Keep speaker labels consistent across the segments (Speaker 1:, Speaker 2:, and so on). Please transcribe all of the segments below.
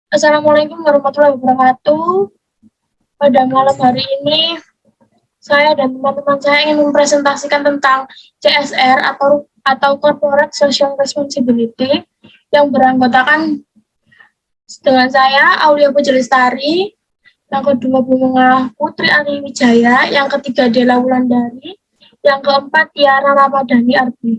Speaker 1: Assalamualaikum warahmatullahi wabarakatuh. Pada malam hari ini, saya dan teman-teman saya ingin mempresentasikan tentang CSR atau Corporate Social Responsibility yang beranggotakan dengan saya, Aulia Pujalestari, yang kedua Bunga Putri Ari Wijaya, yang ketiga Dela Wulandari, yang keempat Tiara Ramadhani Arbi.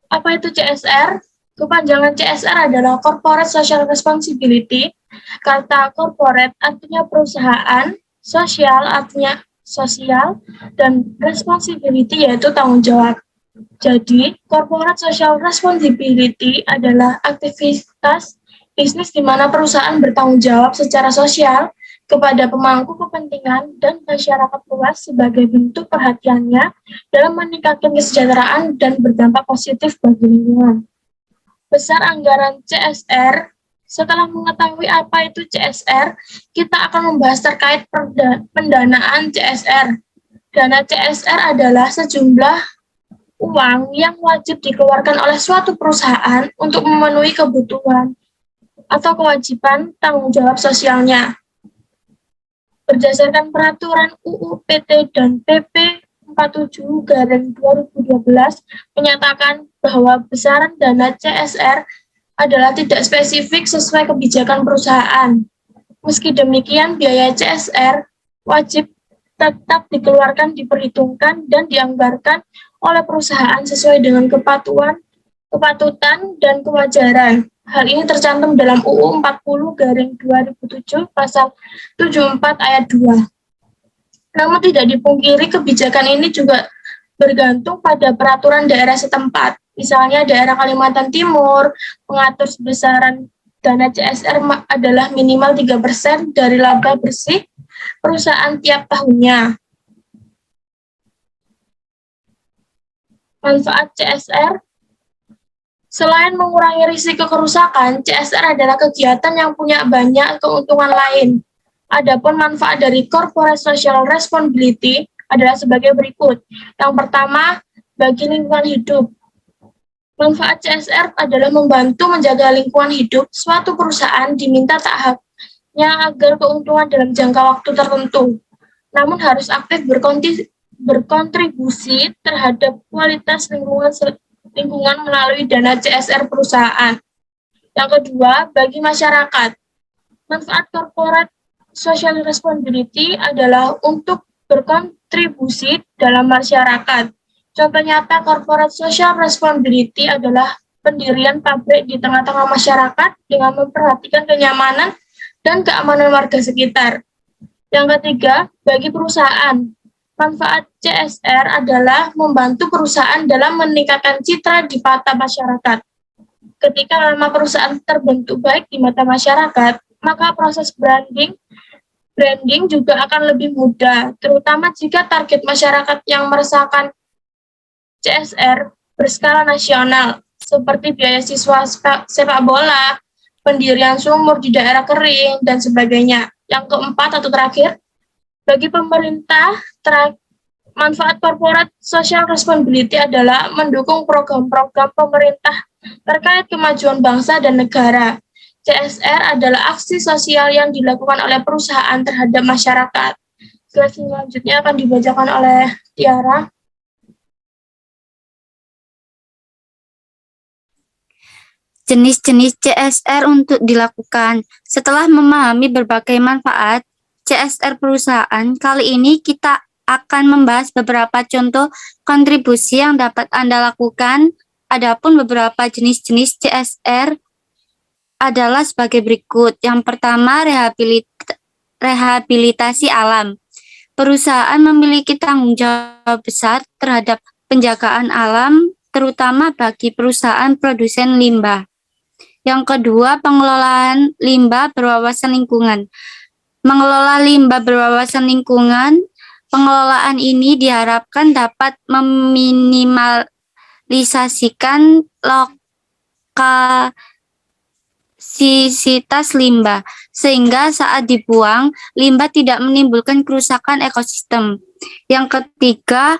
Speaker 1: Apa itu CSR? Kepanjangan CSR adalah Corporate Social Responsibility. Kata corporate artinya perusahaan, sosial artinya sosial, dan responsibility yaitu tanggung jawab. Jadi, corporate social responsibility adalah aktivitas bisnis di mana perusahaan bertanggung jawab secara sosial kepada pemangku kepentingan dan masyarakat luas sebagai bentuk perhatiannya dalam meningkatkan kesejahteraan dan berdampak positif bagi lingkungan. Besar anggaran CSR. Setelah mengetahui apa itu CSR, kita akan membahas terkait pendanaan CSR. Dana CSR adalah sejumlah uang yang wajib dikeluarkan oleh suatu perusahaan untuk memenuhi kebutuhan atau kewajiban tanggung jawab sosialnya. Berdasarkan peraturan UU PT dan PP 47/2012 menyatakan bahwa besaran dana CSR adalah tidak spesifik sesuai kebijakan perusahaan. Meski demikian, biaya CSR wajib tetap dikeluarkan, diperhitungkan, dan dianggarkan oleh perusahaan sesuai dengan kepatutan, dan kewajaran. Hal ini tercantum dalam UU 40/2007 pasal 74 ayat 2. Namun tidak dipungkiri kebijakan ini juga bergantung pada peraturan daerah setempat. Misalnya daerah Kalimantan Timur mengatur besaran dana CSR adalah minimal 3% dari laba bersih perusahaan tiap tahunnya. Manfaat CSR. Selain mengurangi risiko kerusakan, CSR adalah kegiatan yang punya banyak keuntungan lain. Adapun manfaat dari Corporate Social Responsibility adalah sebagai berikut. Yang pertama, bagi lingkungan hidup. Manfaat CSR adalah membantu menjaga lingkungan hidup. Suatu perusahaan diminta tak hanya agar keuntungan dalam jangka waktu tertentu, namun harus aktif berkontribusi terhadap kualitas lingkungan melalui dana CSR perusahaan. Yang kedua, bagi masyarakat. Manfaat Corporate Social Responsibility adalah untuk berkontribusi dalam masyarakat. Contoh nyata Corporate Social Responsibility adalah pendirian pabrik di tengah-tengah masyarakat dengan memperhatikan kenyamanan dan keamanan warga sekitar. Yang ketiga, bagi perusahaan. Manfaat CSR adalah membantu perusahaan dalam meningkatkan citra di mata masyarakat. Ketika nama perusahaan terbentuk baik di mata masyarakat, maka proses branding juga akan lebih mudah, terutama jika target masyarakat yang merasakan CSR berskala nasional, seperti biaya siswa sepak bola, pendirian sumur di daerah kering, dan sebagainya. Yang keempat atau terakhir, bagi pemerintah, manfaat Corporate Social Responsibility adalah mendukung program-program pemerintah terkait kemajuan bangsa dan negara. CSR adalah aksi sosial yang dilakukan oleh perusahaan terhadap masyarakat. Slide selanjutnya akan dibacakan oleh Tiara.
Speaker 2: Jenis-jenis CSR untuk dilakukan. Setelah memahami berbagai manfaat CSR perusahaan, kali ini kita akan membahas beberapa contoh kontribusi yang dapat Anda lakukan. Adapun beberapa jenis-jenis CSR adalah sebagai berikut. Yang pertama, rehabilitasi alam. Perusahaan memiliki tanggung jawab besar terhadap penjagaan alam, terutama bagi perusahaan produsen limbah. Yang kedua, pengelolaan limbah berwawasan lingkungan. Mengelola limbah berwawasan lingkungan, pengelolaan ini diharapkan dapat meminimalisasikan lokasitas limbah, sehingga saat dibuang, limbah tidak menimbulkan kerusakan ekosistem. Yang ketiga,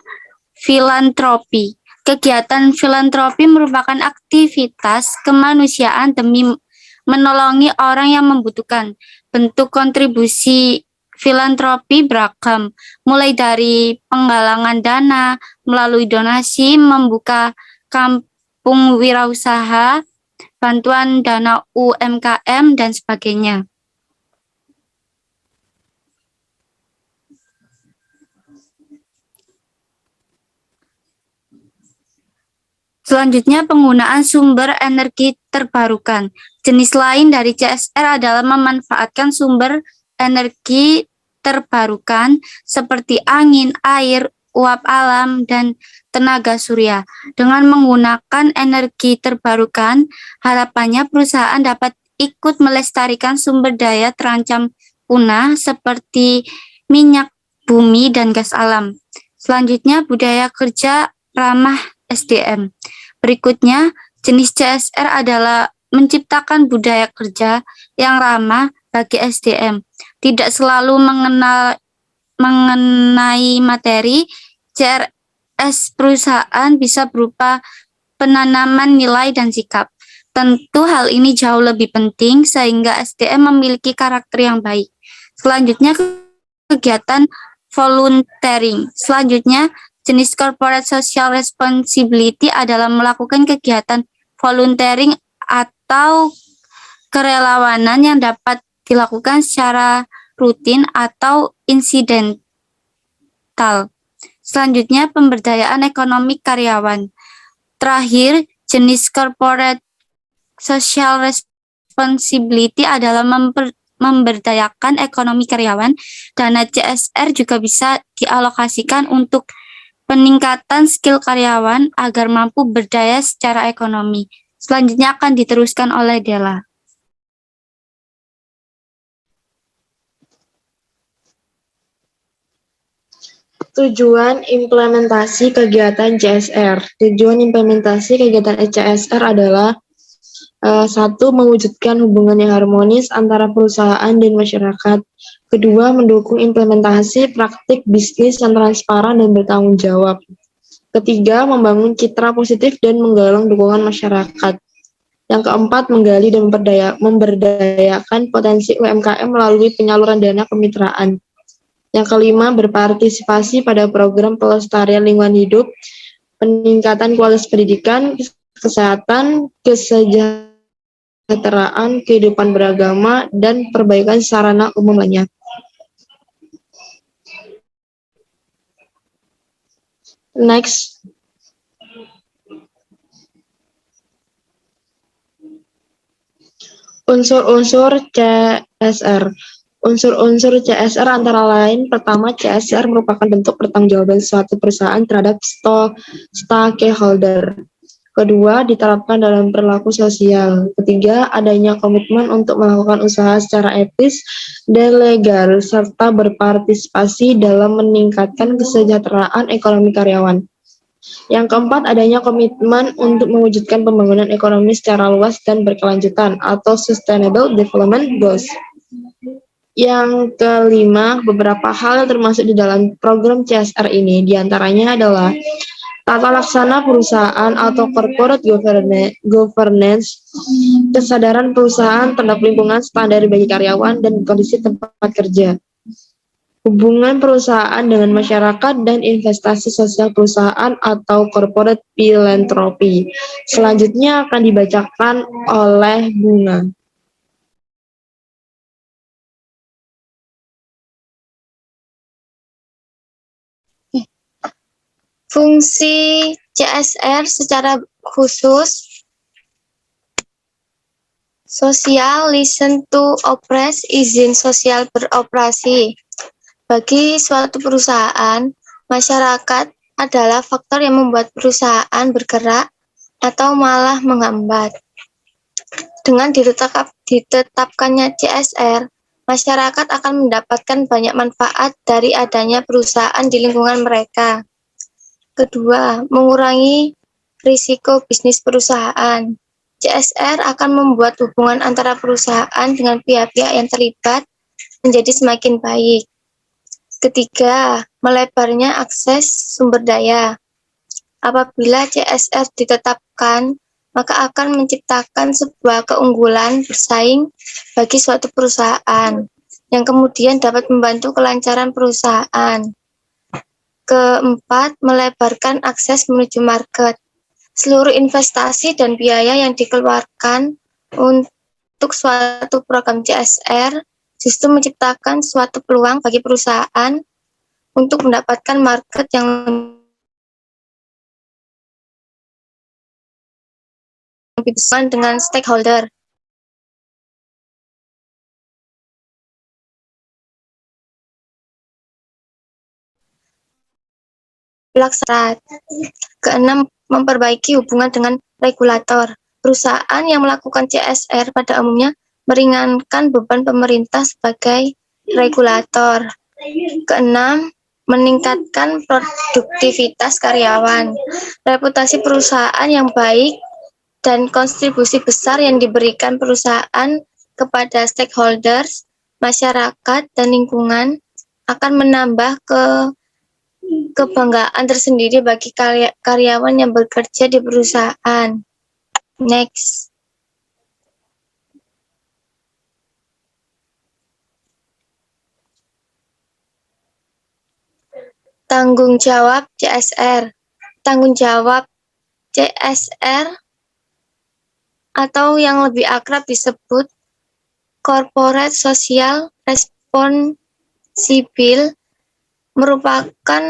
Speaker 2: filantropi. Kegiatan filantropi merupakan aktivitas kemanusiaan demi menolongi orang yang membutuhkan. Bentuk kontribusi filantropi beragam, mulai dari penggalangan dana, melalui donasi, membuka kampung wirausaha, bantuan dana UMKM, dan sebagainya. Selanjutnya, penggunaan sumber energi terbarukan. Jenis lain dari CSR adalah memanfaatkan sumber energi terbarukan seperti angin, air, uap alam, dan tenaga surya. Dengan menggunakan energi terbarukan, harapannya perusahaan dapat ikut melestarikan sumber daya terancam punah seperti minyak bumi dan gas alam. Selanjutnya, budaya kerja ramah SDM. Berikutnya, jenis CSR adalah menciptakan budaya kerja yang ramah bagi SDM. Tidak selalu mengenai materi, CRS perusahaan bisa berupa penanaman nilai dan sikap. Tentu hal ini jauh lebih penting sehingga SDM memiliki karakter yang baik. Selanjutnya, kegiatan volunteering. Selanjutnya, jenis corporate social responsibility adalah melakukan kegiatan volunteering atau kerelawanan yang dapat dilakukan secara rutin atau insidental. Selanjutnya, pemberdayaan ekonomi karyawan. Terakhir, jenis corporate social responsibility adalah memberdayakan ekonomi karyawan. Dana CSR juga bisa dialokasikan untuk peningkatan skill karyawan agar mampu berdaya secara ekonomi. Selanjutnya akan diteruskan oleh Della.
Speaker 3: Tujuan implementasi kegiatan CSR. Tujuan implementasi kegiatan CSR adalah satu, mewujudkan hubungan yang harmonis antara perusahaan dan masyarakat. Kedua, mendukung implementasi praktik bisnis yang transparan dan bertanggung jawab. Ketiga, membangun citra positif dan menggalang dukungan masyarakat. Yang keempat, menggali dan memberdayakan potensi UMKM melalui penyaluran dana kemitraan. Yang kelima, berpartisipasi pada program pelestarian lingkungan hidup, peningkatan kualitas pendidikan, kesehatan, kesejahteraan, kehidupan beragama, dan perbaikan sarana umum lainnya. Next. Unsur-unsur CSR. Unsur-unsur CSR antara lain, pertama, CSR merupakan bentuk pertanggungjawaban suatu perusahaan terhadap stakeholder. Kedua, diterapkan dalam perilaku sosial. Ketiga, adanya komitmen untuk melakukan usaha secara etis dan legal, serta berpartisipasi dalam meningkatkan kesejahteraan ekonomi karyawan. Yang keempat, adanya komitmen untuk mewujudkan pembangunan ekonomi secara luas dan berkelanjutan atau Sustainable Development Goals. Yang kelima, beberapa hal yang termasuk di dalam program CSR ini diantaranya adalah tata laksana perusahaan atau corporate governance, kesadaran perusahaan terhadap lingkungan, standar bagi karyawan, dan kondisi tempat kerja. Hubungan perusahaan dengan masyarakat dan investasi sosial perusahaan atau corporate philanthropy. Selanjutnya akan dibacakan oleh Bunga.
Speaker 4: Fungsi CSR secara khusus sosial, listen to operate, izin sosial beroperasi. Bagi suatu perusahaan, masyarakat adalah faktor yang membuat perusahaan bergerak atau malah menghambat. Dengan ditetapkannya CSR, masyarakat akan mendapatkan banyak manfaat dari adanya perusahaan di lingkungan mereka. Kedua, mengurangi risiko bisnis perusahaan. CSR akan membuat hubungan antara perusahaan dengan pihak-pihak yang terlibat menjadi semakin baik. Ketiga, melebarnya akses sumber daya. Apabila CSR ditetapkan, maka akan menciptakan sebuah keunggulan bersaing bagi suatu perusahaan, yang kemudian dapat membantu kelancaran perusahaan. Keempat, melebarkan akses menuju market. Seluruh investasi dan biaya yang dikeluarkan untuk suatu program CSR justru menciptakan suatu peluang bagi perusahaan untuk mendapatkan market yang lebih besar dengan stakeholder. Pelaksanaan. Keenam, memperbaiki hubungan dengan regulator. Perusahaan yang melakukan CSR pada umumnya meringankan beban pemerintah sebagai regulator. Keenam, meningkatkan produktivitas karyawan. Reputasi perusahaan yang baik dan kontribusi besar yang diberikan perusahaan kepada stakeholders, masyarakat, dan lingkungan akan menambah kebanggaan tersendiri bagi karyawan yang bekerja di perusahaan. Next. Tanggung jawab CSR. Tanggung jawab CSR atau yang lebih akrab disebut Corporate Social Responsibility merupakan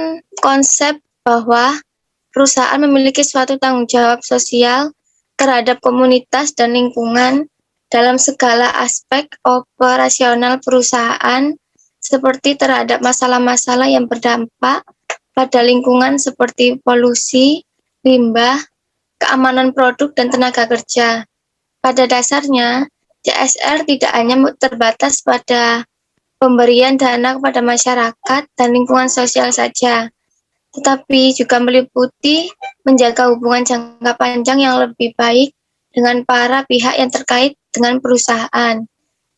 Speaker 4: konsep bahwa perusahaan memiliki suatu tanggung jawab sosial terhadap komunitas dan lingkungan dalam segala aspek operasional perusahaan, seperti terhadap masalah-masalah yang berdampak pada lingkungan seperti polusi, limbah, keamanan produk, dan tenaga kerja. Pada dasarnya, CSR tidak hanya terbatas pada pemberian dana kepada masyarakat dan lingkungan sosial saja, tetapi juga meliputi menjaga hubungan jangka panjang yang lebih baik dengan para pihak yang terkait dengan perusahaan.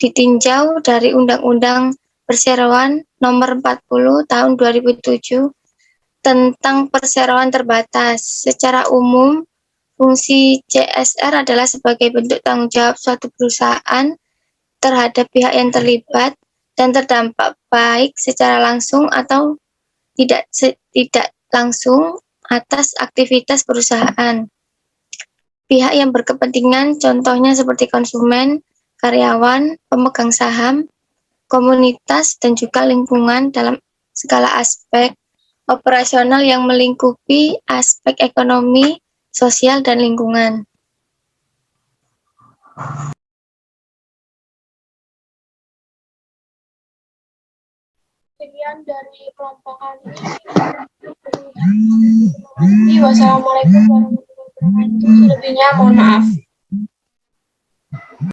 Speaker 4: Ditinjau dari Undang-Undang Perseroan Nomor 40 Tahun 2007 tentang perseroan terbatas. Secara umum, fungsi CSR adalah sebagai bentuk tanggung jawab suatu perusahaan terhadap pihak yang terlibat dan terdampak baik secara langsung atau tidak langsung atas aktivitas perusahaan. Pihak yang berkepentingan contohnya seperti konsumen, karyawan, pemegang saham, komunitas, dan juga lingkungan dalam segala aspek operasional yang melingkupi aspek ekonomi, sosial, dan lingkungan.
Speaker 1: Sekian dari kelompok kami. Wassalamualaikum warahmatullahi wabarakatuh. Selebihnya mohon maaf.